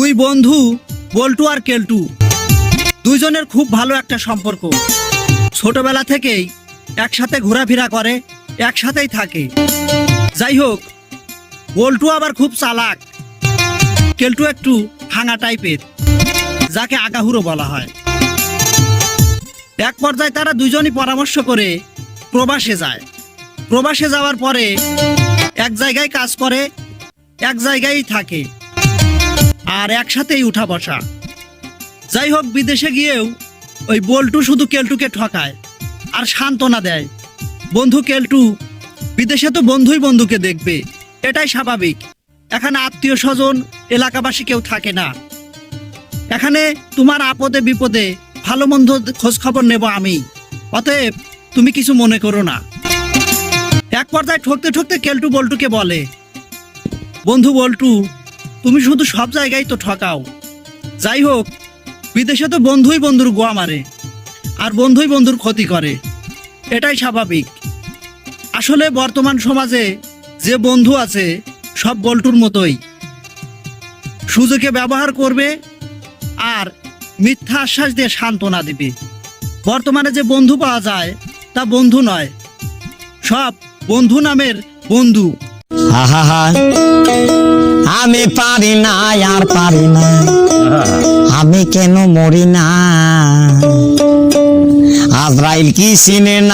দুই বন্ধু বল্টু আর কেলটু দুইজনের খুব ভালো একটা সম্পর্ক। ছোটবেলা থেকেই একসাথে ঘোরাফেরা করে, একসাথেই থাকে। যাই হোক, বল্টু আবার খুব চালাক, কেলটু একটু ভাঙা টাইপের, যাকে আগাহুড়ো বলা হয়। এক পর্যায়ে তারা দুইজনই পরামর্শ করে প্রবাসে যায়। প্রবাসে যাওয়ার পরে এক জায়গায় কাজ করে, এক জায়গায় থাকে, আর একসাথেই উঠা বসা। যাই হোক, বিদেশে গিয়েও ওই বল্টু শুধু কেলটুকে ঠকায় আর সান্ত্বনা দেয়। বন্ধু কেলটু, বিদেশে তো বন্ধুই বন্ধুকে দেখবে, এটাই স্বাভাবিক। এখানে আত্মীয় স্বজন, এলাকাবাসী কেউ থাকে না। এখানে তোমার আপদে বিপদে ভালো মন্দ খোঁজ খবর নেব আমি, অতএব তুমি কিছু মনে করো না। এক পর্যায়ে ঠকতে ঠকতে কেলটু বল্টুকে বলে, বন্ধু বল্টু, তুমি শুধু সব জায়গায় তো ঠকাও। যাই হোক, বিদেশে তো বন্ধুই বন্ধুর গোয়া মারে আর বন্ধুই বন্ধুর ক্ষতি করে, এটাই স্বাভাবিক। আসলে বর্তমান সমাজে যে বন্ধু আছে সব বল্টুর মতোই, সুযোগে ব্যবহার করবে আর মিথ্যা আশ্বাস দিয়ে সান্ত্বনা দিবে। বর্তমানে যে বন্ধু পাওয়া যায় তা বন্ধু নয়, সব বন্ধু নামের বন্ধু। আমি পারি না, আর পারি না, আমি কেন মরি না? আজরাইল কি চিনে না?